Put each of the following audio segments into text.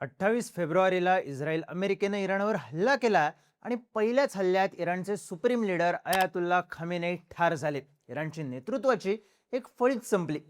28 फेब्रुवारीला इस्रायल अमेरिकेने इराणवर हल्ला केला आणि पहिल्याच हल्ल्यात इराणचे सुप्रीम लीडर अयातुल्ला खामेनेई ठार झाले. इराणची नेतृत्वाची एक फळीच संपली.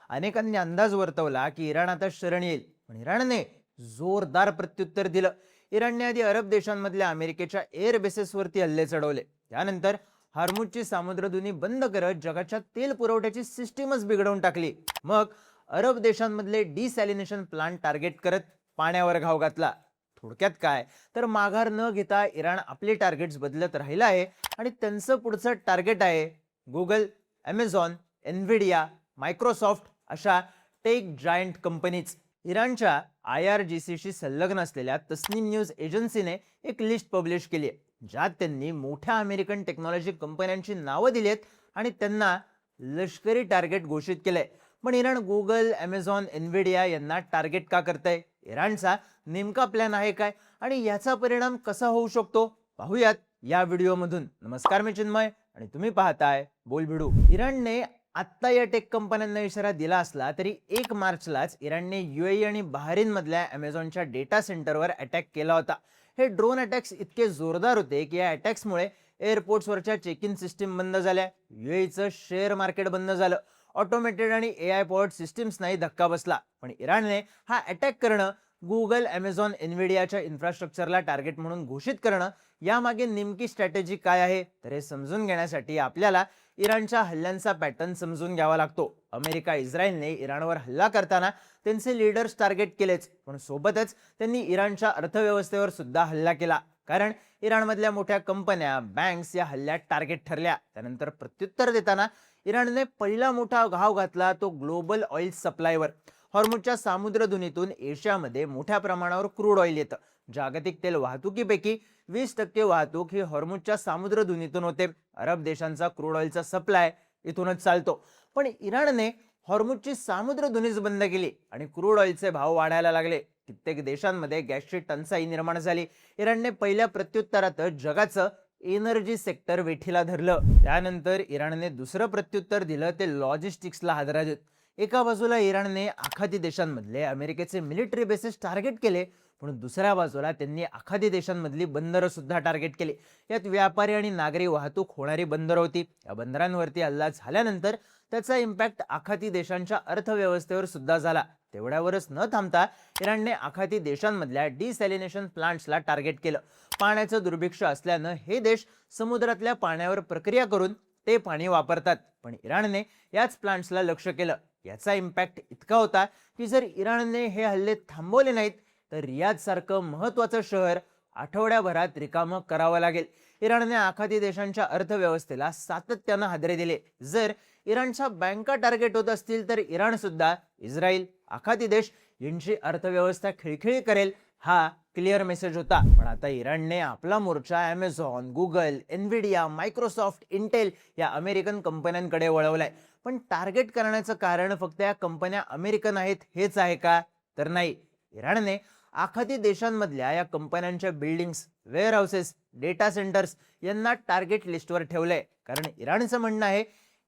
अनेकांनी अंदाज वर्तवला की इराण आता शरण येईल, पण इराणने जोरदार प्रत्युत्तर दिलं. इराणने आधी अरब देशांमधल्या अमेरिकेच्या एअर बेसेसवरती हल्ले चढवले. त्यानंतर हार्मुजची सामुद्रधुनी बंद करत जगाच्या तेल पुरवठ्याची सिस्टीमच बिघडवून टाकली. मग अरब देशांमधले डिसॅलिनेशन प्लांट टार्गेट करत पाण्यावर घाव घातला. थोडक्यात काय तर माघार न घेता इराण आपले टार्गेट्स बदलत राहिला आहे आणि त्यांचं पुढचं टार्गेट आहे गुगल, अमेझॉन, एनव्हिडिया, मायक्रोसॉफ्ट अशा टेक जायंट कंपनीज. इराणच्या IRGC शी संलग्न असलेल्या तस्नीम न्यूज एजन्सीने एक लिस्ट पब्लिश केली आहे, ज्यात त्यांनी मोठ्या अमेरिकन टेक्नॉलॉजी कंपन्यांची नावं दिली आहेत आणि त्यांना लष्करी टार्गेट घोषित केलंय. पण इराण गुगल, अमेझॉन, एनव्हिडिया यांना टार्गेट का करतंय? इराणचा नेमका प्लॅन आहे काय आणि याचा परिणाम कसा होऊ शकतो पाहूयात या व्हिडिओमधून. नमस्कार, मी चिन्मय आणि तुम्ही पाहताय बोलबिडू. इराणने आत्ता या टेक कंपन्यांना इशारा दिला असला तरी 1 मार्चलाच इराणने UAE आणि बहारीन मधल्या अमेझॉनच्या डेटा सेंटरवर अटॅक केला होता. हे ड्रोन अटॅक्स इतके जोरदार होते की या अटॅक्समुळे एअरपोर्ट्सवरच्या चेक इन सिस्टीम बंद झाल्या, UAEचं शेअर मार्केट बंद झालं, ऑटोमेटेड आणि AI पॉवर्ड सिस्टीम्सनाही धक्का बसला. पण इराणने हा अटॅक करणं, गुगल, अमेझॉन, एनव्हिडियाच्या इन्फ्रास्ट्रक्चरला टार्गेट म्हणून घोषित करणं, यामागे नेमकी स्ट्रॅटेजी काय आहे तर हे समजून घेण्यासाठी आपल्याला इराणच्या हल्ल्यांचा पॅटर्न समजून घ्यावा लागतो. अमेरिका, इस्रायलने इराणवर हल्ला करताना त्यांचे लीडर्स टार्गेट केलेच, पण सोबतच त्यांनी इराणच्या अर्थव्यवस्थेवर सुद्धा हल्ला केला. कारण इराणमधल्या मोठ्या कंपन्या, बँक्स या हल्ल्यात टार्गेट ठरल्या. त्यानंतर प्रत्युत्तर देताना इराणने पहिला मोठा घाव घातला तो ग्लोबल ऑइल सप्लायवर. हॉर्मुजच्या सामुद्रधुनीतून एशियामध्ये मोठ्या प्रमाणावर क्रूड ऑइल येतं. जागतिक तेल वाहतुकीपैकी 20% वाहतूक ही हॉर्मुजच्या सामुद्रधुनीतून होते. अरब देशांचा क्रूड ऑइलचा सप्लाय इथूनच चालतो. पण इराणने हॉर्मुजची सामुद्रधुनीच बंद केली आणि क्रूड ऑइलचे भाव वाढायला लागले. कित्येक देशांमध्ये गॅसची टंचाई निर्माण झाली. इराणने पहिल्या प्रत्युत्तरातच जगाचं एनर्जी सेक्टर वेठीला धरलं. त्यानंतर इराणने दुसरं प्रत्युत्तर दिलं ते लॉजिस्टिक्सला हादरा देत. एका बाजूला इराणने आखाती देशांमधले अमेरिकेचे मिलिटरी बेसेस टार्गेट केले, पण दुसऱ्या बाजूला त्यांनी आखाती देशांमधली बंदरं सुद्धा टार्गेट केली. यात व्यापारी आणि नागरी वाहतूक होणारी बंदरं होती. या बंदरांवरती हल्ला झाल्यानंतर त्याचा इम्पॅक्ट आखाती देशांच्या अर्थव्यवस्थेवर सुद्धा झाला. तेवढ्यावरच न थांबता इराणने आखाती देशांमधल्या डिसॅलिनेशन प्लांट्सला टार्गेट केलं. पाण्याचं दुर्भिक्ष असल्यानं हे देश समुद्रातल्या पाण्यावर प्रक्रिया करून ते पाणी वापरतात, पण इराणने याच प्लांट्सला लक्ष केलं. याचा इम्पॅक्ट इतका होता की जर इराणने हे हल्ले थांबवले नाहीत तर रियाद सारखं महत्त्वाचं शहर आठवड्याभरात रिकामं करावं लागेल. इराणने आखाती देशांच्या अर्थव्यवस्थेला सातत्यानं हादरे दिले. जर इराणच्या बँका टार्गेट होत असतील तर इराण सुद्धा इस्रायल, आखाती देश यांची अर्थव्यवस्था खिळखिळी करेल, हा क्लिअर मेसेज होता. पण आता इराणने आपला मोर्चा अमेझॉन, गुगल, एनव्हिडिया, मायक्रोसॉफ्ट, इंटेल या अमेरिकन कंपन्यांकडे वळवलाय. पण टार्गेट करण्याचं कारण फक्त या कंपन्या अमेरिकन आहेत हेच आहे का तर नाही. इराणने आखाती देशांमधल्या या कंपन्यांच्या बिल्डिंग्स, वेअरहाऊसेस, डेटा सेंटर्स यांना टार्गेट लिस्टवर ठेवलंय. कारण इराणचं म्हणणं आहे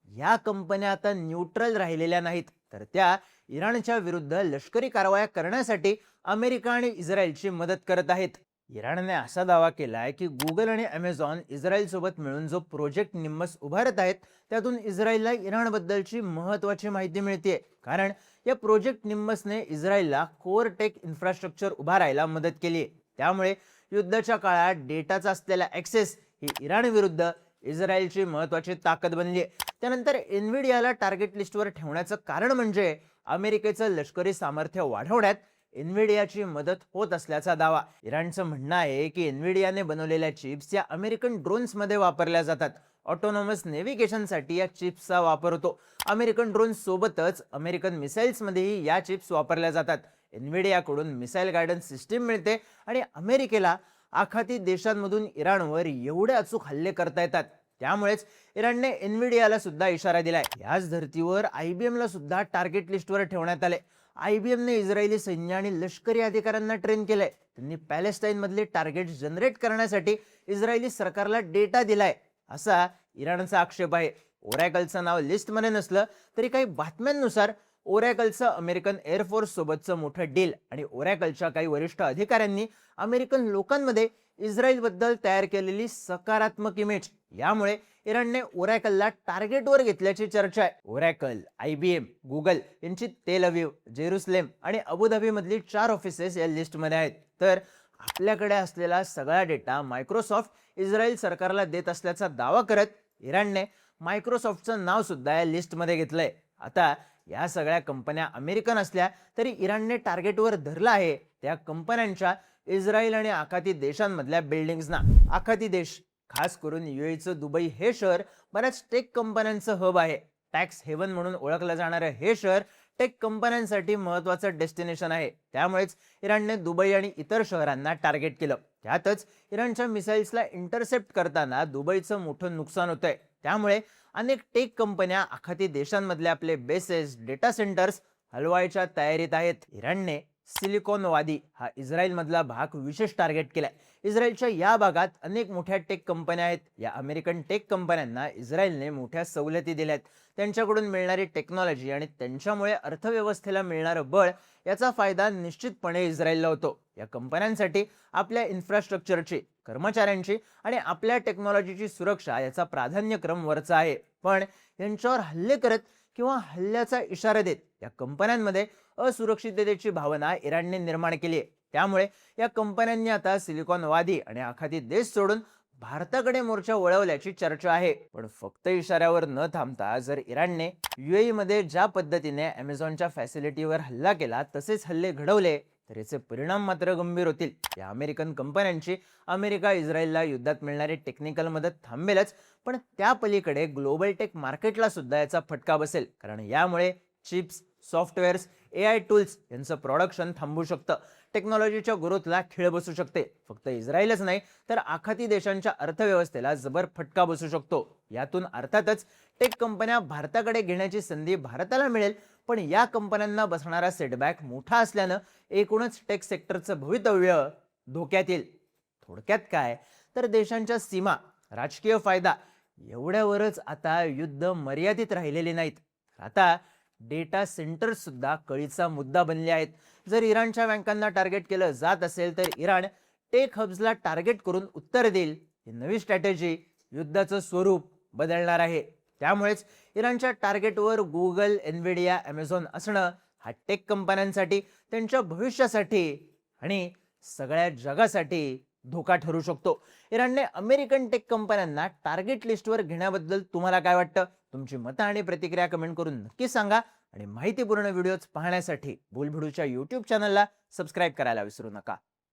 या कंपन्या आता न्यूट्रल राहिलेल्या नाहीत, तर त्या इराणच्या विरुद्ध लष्करी कारवाया करण्यासाठी अमेरिका आणि इस्रायलची मदत करत आहेत. इराणने असा दावा केलाय की गुगल आणि अमेझॉन इस्रायल सोबत मिळून जो प्रोजेक्ट निम्मस उभारत आहेत त्यातून इस्रायलला इराणबद्दलची महत्त्वाची माहिती मिळते. कारण या प्रोजेक्ट निम्मसने इस्रायलला कोर टेक इन्फ्रास्ट्रक्चर उभारायला मदत केली. त्यामुळे युद्धाच्या काळात डेटाचा असलेला ॲक्सेस ही इराण विरुद्ध इस्रायलची महत्त्वाची ताकद बनली. त्यानंतर एनव्हिडियाला टार्गेट लिस्टवर ठेवण्याचं कारण म्हणजे अमेरिकेचं लष्करी सामर्थ्य वाढवण्यात एनव्हिडियाची मदत होत असल्याचा दावा. इराणचं म्हणणं आहे की एनव्हिडियाने बनवलेल्या चिप्स या अमेरिकन ड्रोन्समध्ये वापरल्या जातात. ऑटोनॉमस नेव्हिगेशनसाठी या चिप्सचा वापर होतो. अमेरिकन ड्रोन्स सोबतच अमेरिकन मिसाईल्समध्येही या चिप्स वापरल्या जातात. एनव्हिडियाकडून मिसाईल गायडन्स सिस्टीम मिळते आणि अमेरिकेला आखाती देशांमधून इराणवर एवढे अचूक हल्ले करता येतात. त्यामुळेच इराणने एनव्हिडियाला सुद्धा इशारा दिलाय. याच धर्तीवर IBM ला सुद्धा टार्गेट लिस्टवर ठेवण्यात आले. IBMने इस्रायली सैन्य आणि लष्करी अधिकाऱ्यांना ट्रेन केलंय. त्यांनी पॅलेस्टाईन मधले टार्गेट जनरेट करण्यासाठी इस्रायली सरकारला डेटा दिलाय असा इराणचा आक्षेप आहे. ओरॅकलचं नाव लिस्टमध्ये नसलं तरी काही बातम्यांनुसार ओरॅकलचं अमेरिकन एअरफोर्स सोबतचं मोठं डील आणि ओरॅकलच्या काही वरिष्ठ अधिकाऱ्यांनी अमेरिकन लोकांमध्ये इस्रायलबद्दल तयार केलेली सकारात्मक इमेज यामुळे इराणने ओरॅकलला टार्गेटवर घेतल्याची चर्चा आहे. ओरॅकल, IBM, गुगल यांची तेल अवीव, जेरुसलेम आणि अबुधाबी मधली 4 ऑफिसेस या लिस्टमध्ये आहेत. तर आपल्याकडे असलेला सगळा डेटा मायक्रोसॉफ्ट इस्रायल सरकारला देत असल्याचा दावा करत इराणने मायक्रोसॉफ्टचं नाव सुद्धा या लिस्टमध्ये घेतलंय. आता या सगळ्या कंपन्या अमेरिकन असल्या तरी इराणने टार्गेटवर धरला आहे त्या कंपन्यांच्या इस्रायल आणि आखाती देशांमधल्या बिल्डिंग्सना. आखाती देश खास करून UAEचं दुबई हे शहर बऱ्याच टेक कंपन्यांचं हब आहे. टॅक्स हेवन म्हणून ओळखलं जाणारं हे शहर टेक कंपन्यांसाठी महत्त्वाचं डेस्टिनेशन आहे. त्यामुळेच इराणने दुबई आणि इतर शहरांना टार्गेट केलं. त्यातच इराणच्या मिसाईल्सला इंटरसेप्ट करताना दुबईचं मोठं नुकसान होतंय. त्यामुळे अनेक टेक कंपन्या आखाती देशांमधले आपले बेसेस, डेटा सेंटर्स हलवायच्या तयारीत आहेत. इराणने सिलिकॉन वादी हा इस्रायल मधला भाग विशेष टार्गेट केलाय. इस्रायलच्या या भागात अनेक मोठ्या टेक कंपन्या आहेत. या अमेरिकन टेक कंपन्यांना इस्रायलने मोठ्या सवलती दिल्यात. त्यांच्याकडून मिळणारी टेक्नॉलॉजी आणि त्यांच्यामुळे अर्थव्यवस्थेला मिळणारं बळ याचा फायदा निश्चितपणे इस्रायलला होतो. या कंपन्यांसाठी आपल्या इन्फ्रास्ट्रक्चरची, कर्मचाऱ्यांची आणि आपल्या टेक्नॉलॉजीची सुरक्षा याचा प्राधान्यक्रम वरचा आहे. पण यांच्यावर हल्ले करत किंवा हल्ल्याचा इशारा देत या कंपन्यांमध्ये असुरक्षिततेची भावना इराणने निर्माण केली आहे. त्यामुळे या कंपन्यांनी आता सिलिकॉन वादी आणि आखाती देश सोडून भारताकडे मोर्चा वळवल्याची चर्चा आहे. पण फक्त इशाऱ्यावर न थांबता जर इराणने UAE मध्ये ज्या पद्धतीने अमेझॉनच्या फॅसिलिटीवर हल्ला केला तसेच हल्ले घडवले तर याचे परिणाम मात्र गंभीर होतील. या अमेरिकन कंपन्यांची अमेरिका इस्रायलला युद्धात मिळणारी टेक्निकल मदत थांबेलच, पण त्या पलीकडे ग्लोबल टेक मार्केटला सुद्धा याचा फटका बसेल. कारण यामुळे चिप्स, सॉफ्टवेअर्स, AI टूल्स यांचं प्रोडक्शन थांबू शकतं. टेक्नॉलॉजीच्या ग्रोथला खीळ बसू शकते. फक्त इस्रायलच नाही तर आखाती देशांच्या अर्थव्यवस्थेला जबर फटका बसू शकतो. यातून अर्थातच टेक कंपन्या भारताकडे घेण्याची संधी भारताला मिळेल, पण या कंपन्यांना बसणारा सेटबॅक मोठा असल्यानं एकूणच टेक सेक्टरचं भवितव्य धोक्यात येईल. थोडक्यात काय तर देशांच्या सीमा, राजकीय फायदा एवढ्यावरच आता युद्ध मर्यादित राहिलेले नाहीत. आता डेटा सेंटर्स सुद्धा कळीचा मुद्दा बनले आहेत. जर इराणच्या बँकांना टार्गेट केलं जात असेल तर इराण टेक हब्सला टार्गेट करून उत्तर देईल. ही नवी स्ट्रॅटेजी युद्धाचं स्वरूप बदलणार आहे. त्यामुळेच इराणच्या टार्गेटवर गुगल, एनव्हिडिया, अमेझॉन असणं हा टेक कंपन्यांसाठी, त्यांच्या भविष्यासाठी आणि सगळ्या जगासाठी धोका ठरू शकतो. इराणने अमेरिकन टेक कंपन्यांना टार्गेट लिस्टवर घेण्याबद्दल तुम्हाला काय वाटतं? तुमची मतं आणि प्रतिक्रिया कमेंट करून नक्की सांगा. आणि माहितीपूर्ण व्हिडिओज पाहण्यासाठी बोलभिडूच्या YouTube चॅनलला सबस्क्राईब करायला विसरू नका.